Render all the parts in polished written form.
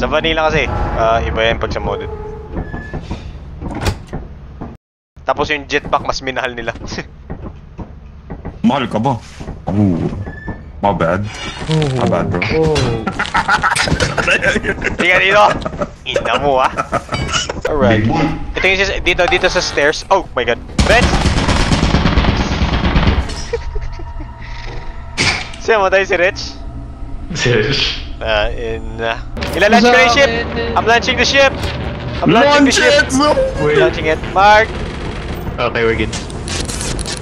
Sa vanilla kasi, iba yan pag sa modded. Tapos yung jetpack mas minahal nila. Mahal ka ba? Oh, my bad. My bad, bro. Tingnan dito! Ina mo ah. Alright. Ito yung dito sa stairs. Oh my god. Red! Siya matay si Rich? Ilalunch ko na yung ship! I'm launching the ship! I'm launching the ship! Launching it. Mark! Okay, we're good.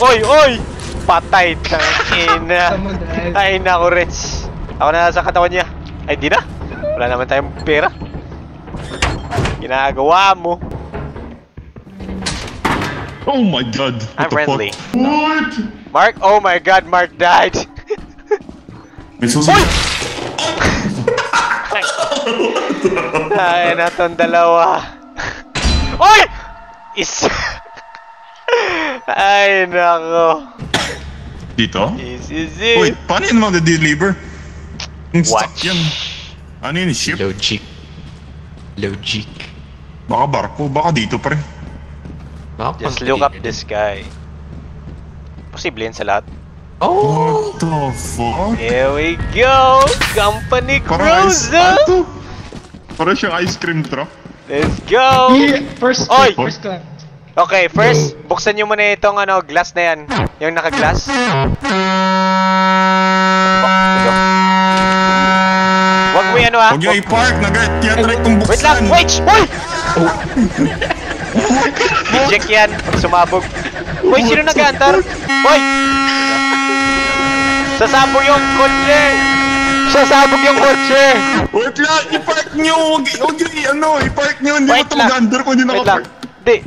Oy! Oy! Patay! Tangina! Ay nako, Rich. Ako na sa katawan niya. Ay di na. Wala naman tayong pera. Ginagawa mo. Oh my god. I'm friendly. What? Mark? Oh my god, Mark died. May susi. Ay, natong dalawa. Oy! Ay, nako. Dito? Easy. Wait, paano yun mag-deliver? Stuck Watch. yan. Ano yun, ship? Logic. Baka barko, baka dito pa rin. Just look up this guy. Posible yan sa lahat. Oh! What the fuck? Here we go! Company Parang cruiser! Parang siyang ice cream truck. Let's go! First Oy! class. Okay, first, buksan nyo muna itong glass na yan. Yung naka-glass. Wag mo yan Huwag yung i-park, nag-tiyatry kong buksan. Wait lang! Wait! Hoy! Eject yan, pag sumabog. Hoy, sino nag-aantar? Hoy! Sasabog yung kotse! Sasabog yung kotse! Wait lang, i-park nyo! Huwag yung i-park nyo! Hindi Wait ko ito lang. mag-under kung hindi Wait lang. naka-park. Hindi.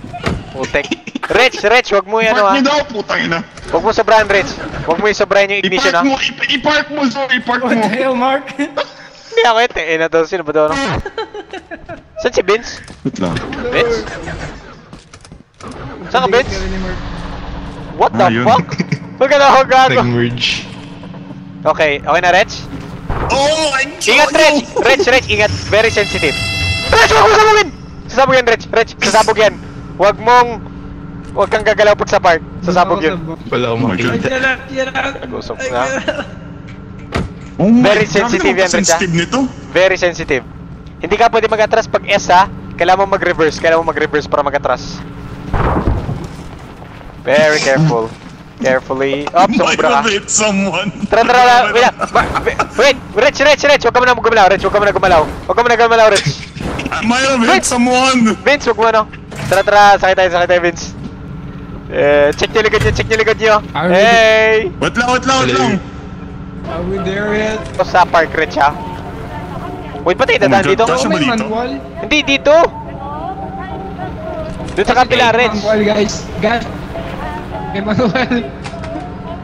Putek. Rich, wag mo yan Park nyo daw, putang ina. Wag mo sobrahan, Rich. Wag mo sobrahan yung ignition ha. I-park mo, i-park What mo. the hell, Mark? Hindi ako ito. Na daw, sino ba daw? Saan si Vince? Wait lang. Vince? Saan ka, Vince? What the Yun. fuck? Huwag ka na ako gago. Nag-merge. Okay na, Rich? Oh my god! Ingat, Rich! Rich, ingat. Very sensitive. Rich, huwag mo sabugin! Sasabog yan, Rich. Sasabog yan. Huwag kang gagalaw pag sa park. Sasabog yun. Wala akong makita. Nag-usap na. Oh my Very God, sensitive yan, Rich, ha? sensitive nito. Very sensitive. Hindi ka pwede mag-atras pag S ha. Kailangan mo mag-reverse. para mag-atras. Very careful. Carefully. Sobra ka. Might hit someone. Tara. Wait. Rich. Huwag ka muna gumalaw, Rich. Huwag ka muna gumalaw, Rich. Might have hit someone. Vince, huwag mo ano. Tara. Sakay tayo, Vince. Check nyo likod nyo. Hey! Wait lang. Are we there yet? Ito sa park, Rich ha. Wait, pati dadaan dito? Kasya ba May dito? manual? Hindi, dito. Doon sa kapila, Rich. Manual, guys. May manual.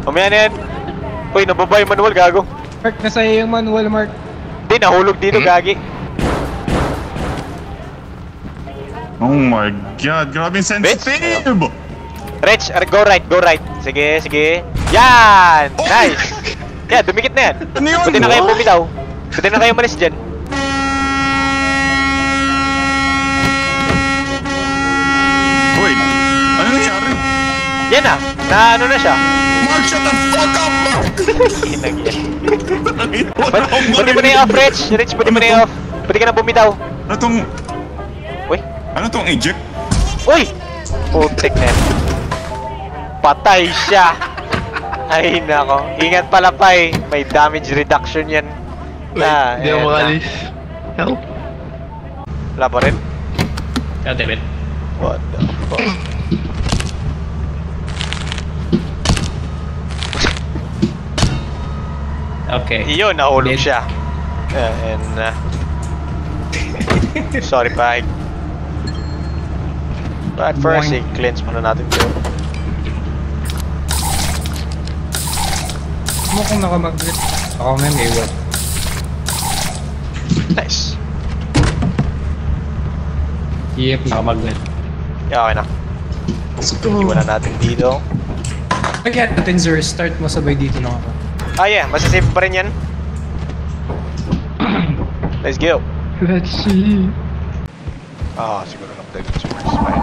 Mamaya na yan. Uy, nababa yung manual, gago. Mark, nasa iyo yung manual, Mark. Hindi, nahulog dito, gagi. Oh my god, grabe yung sensitive! Rich, go right. Sige. Yan! Nice! Yan, dumikit na yan. Ano yun? Pwede na kayo bumitaw. Pwede na kayo malis dyan. Wait, ano nangyari? Yan na! Ano na siya? Mark, shut the fuck up, Mark! Inag yan. Pwede mo na i-off, Rich! Pwede mo na i-off. Pwede ka na bumitaw. Ano tong... Uy! Ano tong eject? Uy! Putik na yan. Patay siya! Ay nako. Ingat pala pa eh. May damage reduction yan. Hindi ako makalis. Help. Wala pa rin? God damn it. What the fuck? Okay. Iyon, nahulog siya. Sorry, Pike. But first, i-cleanse muna natin ito. Mo kung nakamag-grip. Ako nga may web. Nice. Yep, nakamag-grip. Yeah, okay na. Iwan na natin dito. Kaya natin sir, start mo sabay dito na ako. Yeah, masasave pa rin yan. Let's go. Let's see. Siguro nag-dive yung super spider.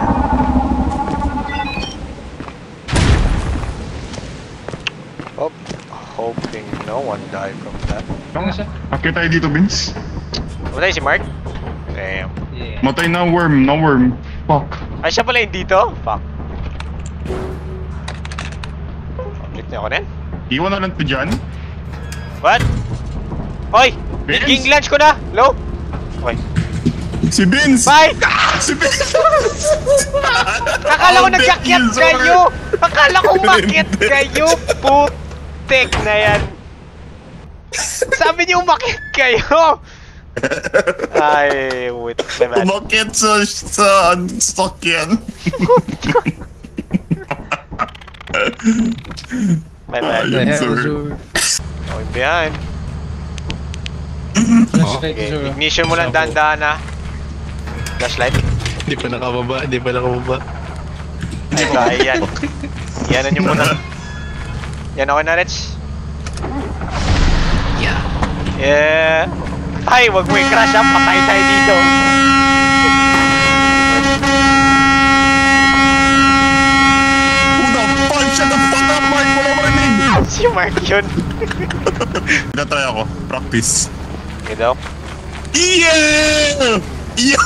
Oh, hoping no one died from that. Ano siya? Akit tayo dito, Vince. Matay si Mark? Damn. Yeah. Matay na worm, na worm. Fuck. Ay, siya pala yung dito? Fuck. Click niya ako rin? Iwan na lang to dyan. What? Hoy! Vince? King lunch ko na! Hello? Okay. Si Vince! Bye! Si Vince! Akala ko I'll bet nagkakyat you, sir. kayo! Akala ko umakyat kayo! Putek na yan! Sabi niyo umakyat kayo! Ay, wait. My bad. Umakit sa stock yan. My bad. Ayun, Yeah, sir. sure. Okay, behind. Flashlight, Okay, sure. ignition mo lang dahan-dahan na. Flashlight. Di pa nakababa, di pa nakababa. Ay, kaya yan. Yanan nyo muna. Yan, okay na, Rich? Yeah. Ay, wag mo i-crash up. Patay tayo dito. Who the fuck? Shut the fuck up, Mark! Wala marinig! Si Mark yun. Natry ako. Practice. Okay daw. Yeah! Yo!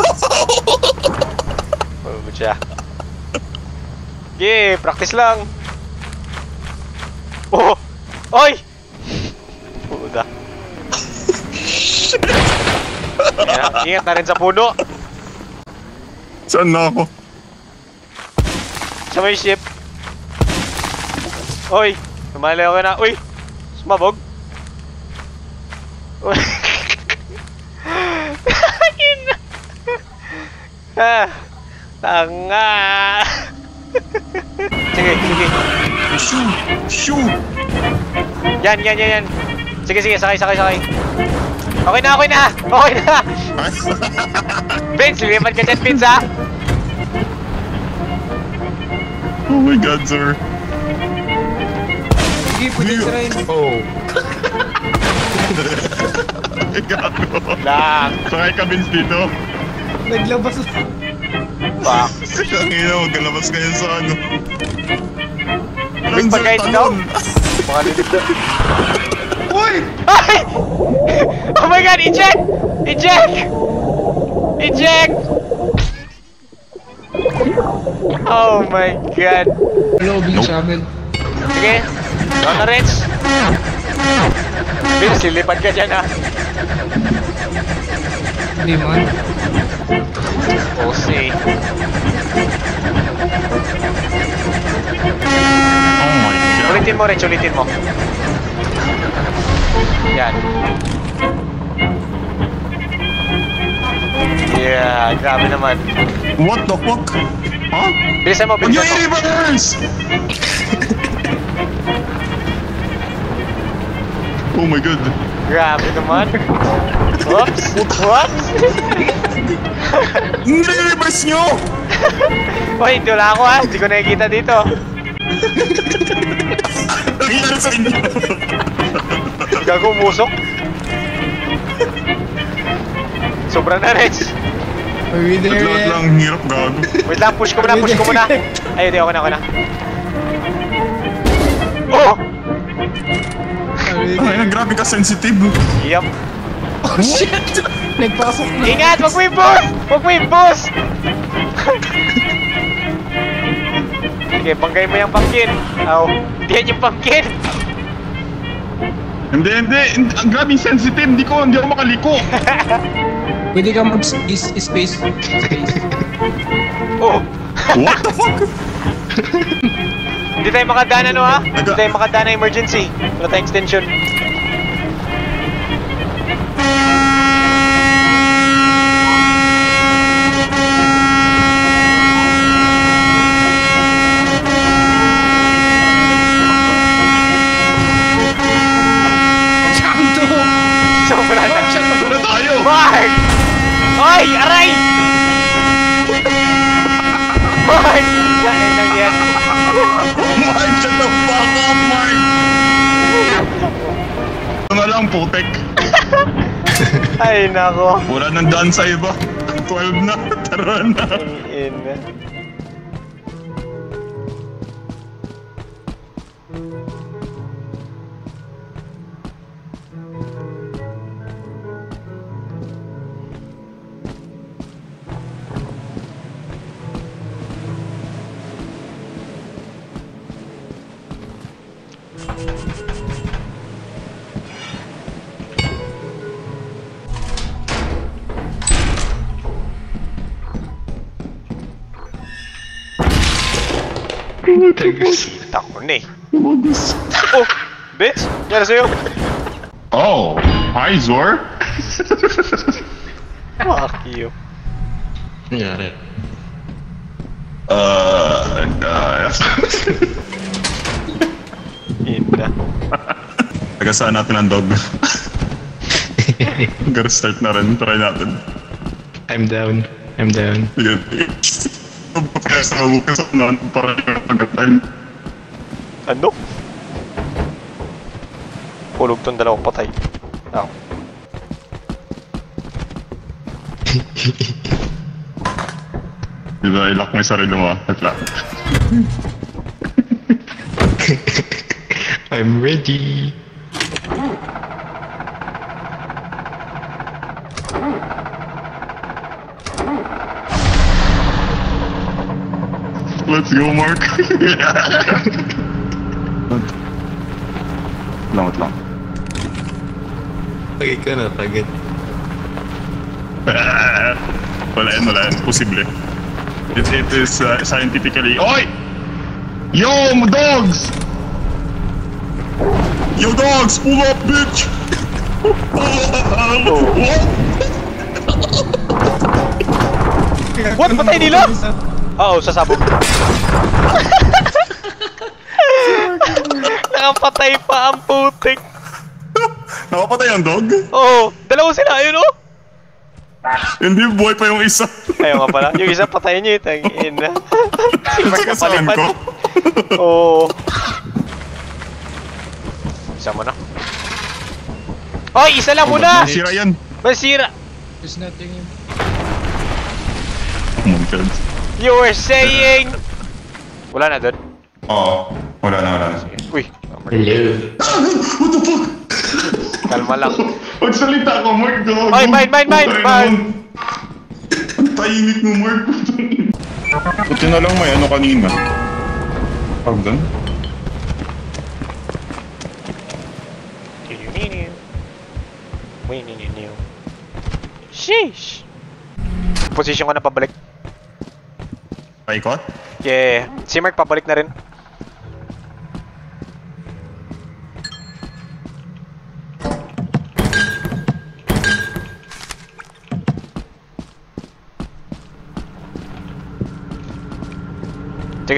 Pagod siya. Yeah, practice lang. Oh! Oy! Puda. Ingat na rin sa puno. Saan na ako? Sa may ship. Oy! Lumalayo ka na. Uy! Sumabog. Uy! Tanga! Sige, sige. Shoot! Shoot! Yan. Sige, sakay. Okay na. Okay na! Vince, lilipat ka dyan, Vince, ha? Oh my god, sir. Sige, pwede sirain. Oh. Gago. Lang. Sakay ka, Vince, dito. Naglabas. Fuck. Ang ina, magkalabas kayo sa ano. Big pag-guide daw? Baka lilipad. Uy! Ay! Oh my god, eject! Oh my god. Lobby sa amin. Sige. Down na, Rich. Vince, lilipad ka dyan, ha? Hindi man. We'll see. Oh my god. Ulitin mo, Rich. Yan. Yeah, grabe naman. What the fuck? Huh? Bilisan mo. Huwag yung i-reverse! Oh my god. Grabe naman. Whoops. I-reverse nyo! Hoy, hindi wala ako, ha? Hindi ko nakikita dito. Nangyari sa inyo. Gago, musok. Sobrang na, Rich. Are we there Lahat yet? lang hirap, gago. Wait lang, push ko muna. Ayun, ako na. Oh! Are we Ay, there? grabe ka sensitive. Yup. Oh shit! Nagpasok na. Ingat! Wag mo i-boost! Sige, banggay mo yung pumpkin. Aw, diyan yung pumpkin. Hindi. Ang grabe sensitive. Hindi ako makaliko. Pwede ka mag-space. Oh! What the fuck? Hindi tayo makadaan ha? Hindi tayo makadaan na emergency. Wala tayong extension. Sobra na. Ano tayo? Mark! Oy! Aray! Mark! Kain lang yan. Mark, shut the fuck up, Mark! Ito na lang, putek. Ay, nako. Wala nang daan sa iba. 12 na. Tara na. In. Tako na eh. Oh! Bitch! Yan sa'yo! Oh! Hi, Zor! Fuck you. Nangyari. In na. Tagasaan natin ang dog. Gotta start na rin. Try natin. I'm down. I'm down. Sige. Pagkasa na bukas ako na para yung pag-time. Ano? Hulog tong dalawang patay. Ako. Diba, ilock mo yung sarili mo. Atla. I'm ready. Let's go, Mark! Wait lang. Okay ka na, pagod. Wala yan. Posible. It is scientifically... Oy! Yo, dogs! Yo, dogs! Pull up, bitch! What? Patay nila? Oo, sasabog. Nakapatay pa ang putik. Nakapatay ang dog? Oo, dalawa sila, ayun oh. Hindi, buhay pa yung isa. Ayun nga pala, yung isa patayin niyo, tangin na. Si Mark Kasaan kapalipad. ko? Oo. Isa mo na. Oy, isa lang muna! Masira yan. Masira! There's nothing in... Oh my god. You were saying... Wala na doon. Oo. Wala na. Uy, Hello. What the fuck? kalma lang. Magsalita ka, Mark. Oy, mine! Ang tahimik mo, Mark. Buti na lang may ano kanina. Pag doon? Sheesh! Position ko na pabalik. Paikot? Yeah, si Mark pabalik na rin.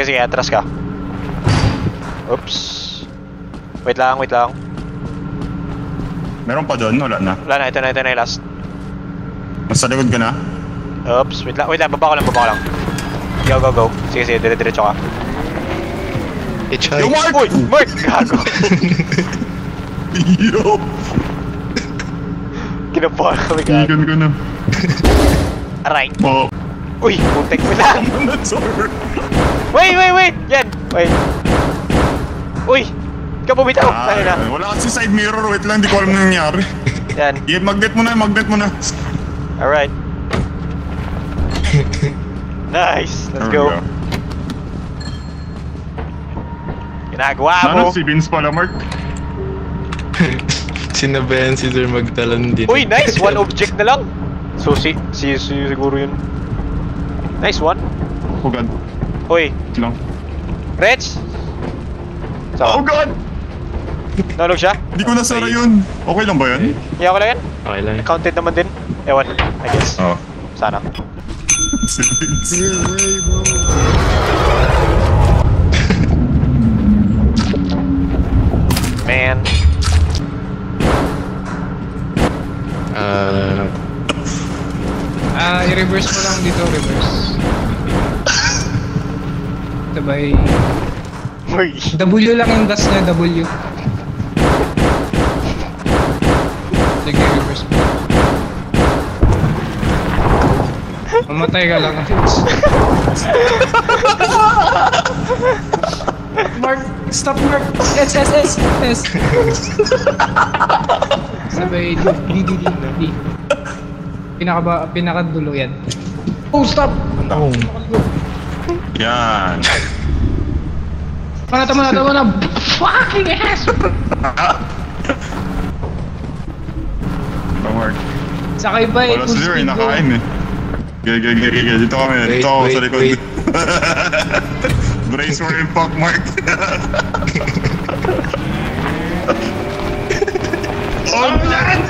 Sige, atras ka. Oops. Wait lang. Meron pa doon? Wala na. Wala na, ito na yung last. Nasa likod ka na? Oops, wait lang, baba ko lang. Go. Sige, dire-diretso ka. Hitchhike. Yo, Mark! Uy, Mark! Gago! Yo! Kinabahan kami gago. Ikan ko na. Aray! Oh. Uy, putek mo lang! Sorry. Wait! Yan! Wait. Uy! Ikaw bumitaw! Tayo na. Wala kasi side mirror. Wait lang, di ko alam na nangyari. Yan. Magnet mo na. Alright. Nice! Let's There we go. Ginagawa mo! Ano si Vince pala, Mark? Sinabayan si Sir magtalon din. Uy, nice! One object na lang! So, siguro yun. Nice one. Oh god. Uy, Wait lang. Reg! Oh god! Nalog siya? Hindi ko nasara yun. Okay lang ba yun? Iya ko lang yan? Okay lang. Counted naman din. Ewan, I guess. Oo. Sana. Si Vince. Man. I-reverse mo lang dito, reverse. Sabay... Uy. W lang yung gas niya, W. Sige, reverse mo. Mamatay ka lang. Mark! Stop, Mark! S. Sabay, D. Pinakadulo yan. Oh, stop! Oh. Yan. Tama na! Fucking ass! Mark. Sakay ba eh? Wala si Zero, nakain eh. Gaya. Dito kami. Dito ako sa likod. Wait. Brace for impact, Mark. Oh, God!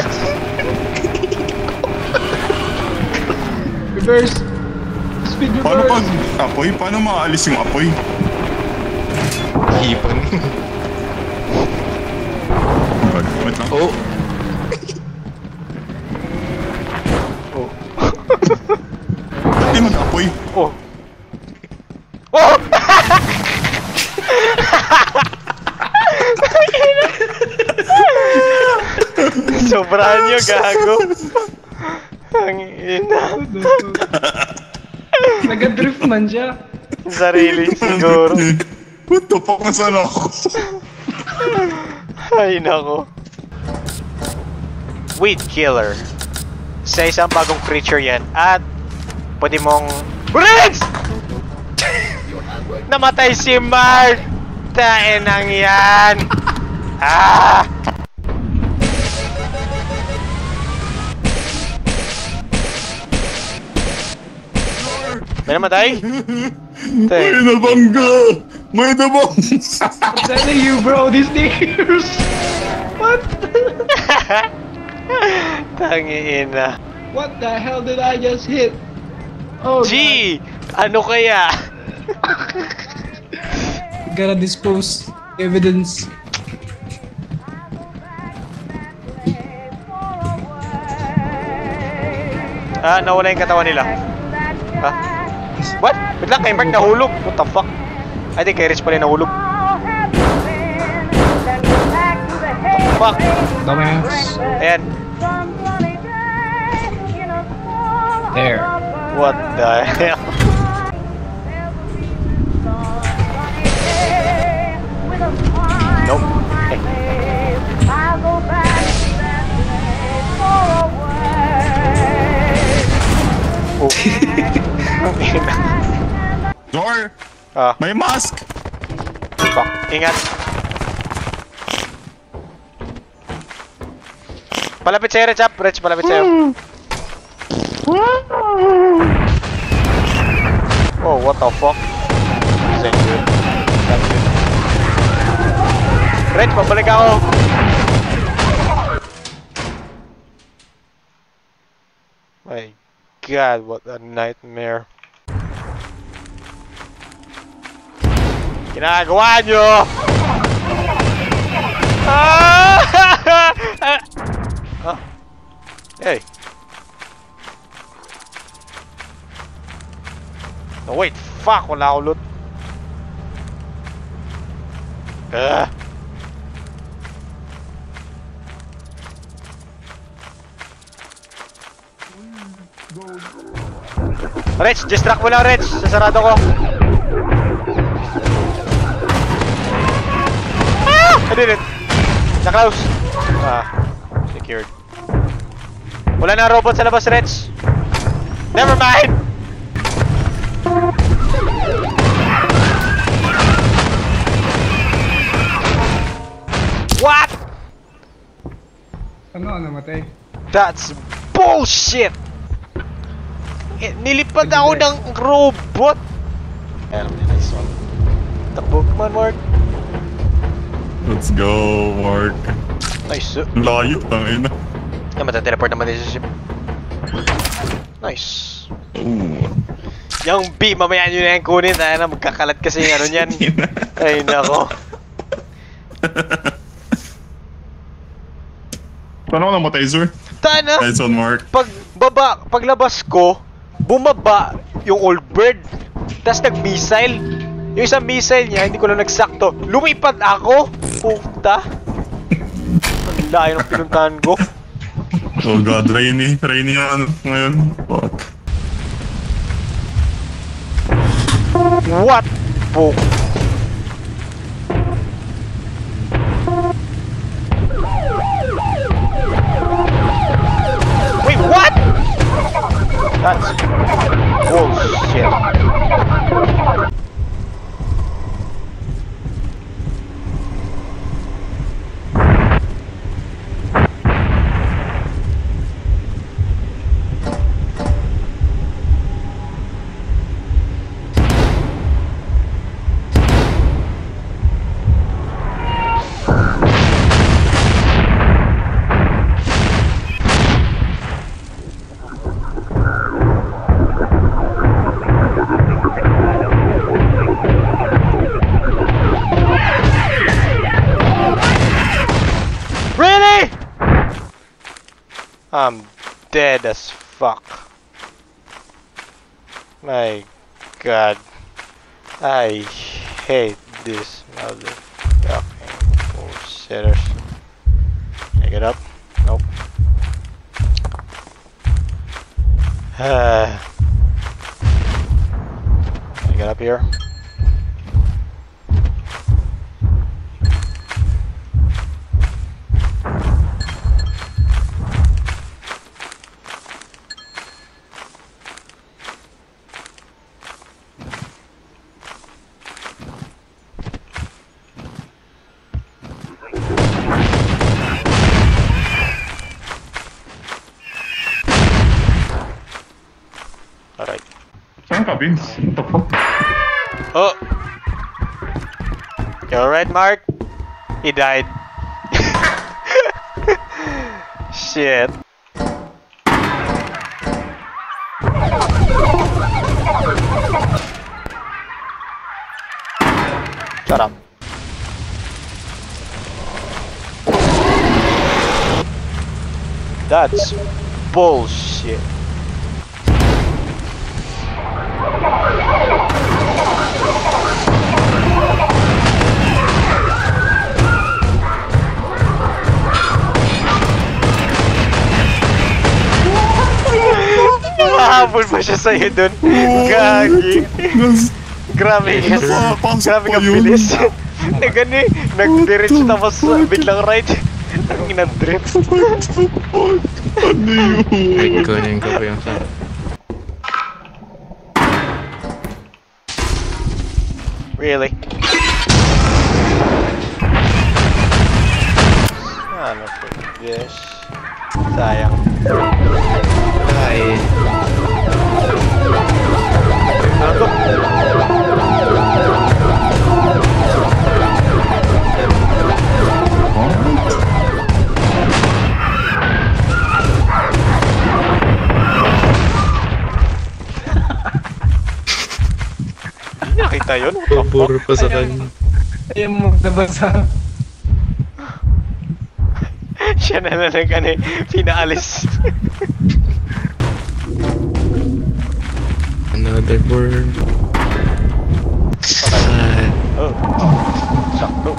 Reverse! Speed Paano reverse! pag apoy? Paano maalis yung apoy? Hipon. Wait lang. Oh. Hindi mag-apoy. Oh! Oh! Sobrahan nyo, gago. Ang ina. Nag-drift man siya. Sarili, siguro. What the fuck? Nasaan ako? Ay, nako. Weed killer. Sa isang bagong creature yan. At pwede mong... Briggs! Namatay si Mark! Taenang yan! Ah! May namatay? May nabangga! May nabangga! I'm telling you, bro, these niggas. What? Tangiina. What the hell did I just hit? Oh, G! Ano kaya? God. Gotta dispose evidence. Ah, nawala yung katawan nila. Ha? What? Wait lang, kay Mark nahulog. What the fuck? I think kay Rich pala nahulog. Fuck! Dumbass. Ayan. There. What the hell? Nope. Oh. Door! Ah, May mask! fuck. Ingat. Palapit sa'yo, Rich, up. Rich, palapit sa'yo. Oh, what the fuck? Isn't good. That's good. Rich, pabalik ako. My God, what a nightmare. Ginagawa nyo! Ah! Ah. Hey. No, wait, fuck, wala akong loot. Rich, distract mo lang, Rich. Sasarado ko. Ah! I did it. Na-close. Ah, secured. Wala na robot sa labas, Rich. Never mind. What? Ano namatay? That's bullshit! Nilipad ako ng robot! Alam niya, nice one. Takbo, come on, Mark. Let's go, Mark. Nice. Layo, tangin na. Matateleport naman din sa ship. Nice. Ooh. Yung B, mamaya nyo na yung kunin. Tayo na, magkakalat kasi yung ano nyan. Ay, nako. Paano ko namatay, sir? Tayo na! Nice one, Mark. Paglabas ko, bumaba yung old bird. Tapos nag-missile. Yung isang missile niya, hindi ko na nagsakto. Lumipad ako! Puta! Ang layo ng pinuntahan ko. Oh God, rainy yung ano ngayon. Fuck. What? Po. Wait, what? That's bullshit. Really? I'm dead as fuck. My god. I hate this motherfucking bullshitters. Can I get up? Nope. Can I get up here? Alright. Saan ka, Vince? What the fuck? Oh! You alright, Mark? He died. Shit. Shut up. That's bullshit. Mahabol pa siya sa'yo dun. Gagi. Grabe ka. Grabe ka bilis. Nagani, nag-diretso tapos biglang right. Ang inadrip. Ano yun? Kunin ko pa yung sa... Really? Ano for this? Sayang. Ay. Ano to? Hindi nakita yun? What the fuck? Pabor pa sa kanya. Ayaw mo nabasa. Siya na ano, pinaalis. Another bird. Oh. Sakto.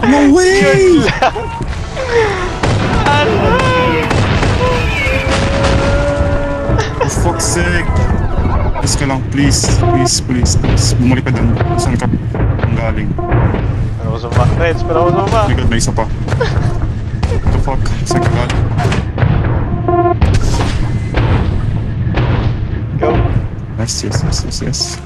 No way! For fuck's sake! Please ka lang, please. Please. Bumalik ka dun. Saan ka galing? Pero ako sumpa. Reds, pero ako sumpa. Oh my god, may isa pa. What the fuck? Saan ka galing? Go. Yes.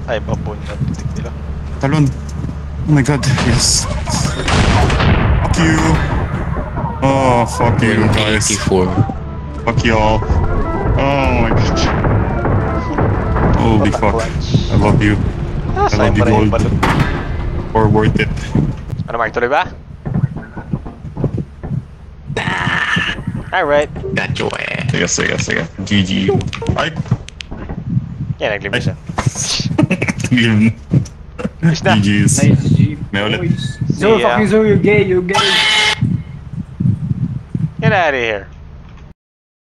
Ay, babon na titik nila. Talon. Oh my god, yes. Fuck you. Oh, fuck you guys. 84. Fuck y'all. Oh my god. Holy fuck. I love you. I love you, gold. Or worth it. Ano, Mark? Tuloy ba? Alright. Got your ass. Sige. GG. Ay! Yan, nag-leave siya. Game. Is na. GG's. Nice G. May ulit. Zo, Yeah. fucking Zo, you're gay. Yan out of here.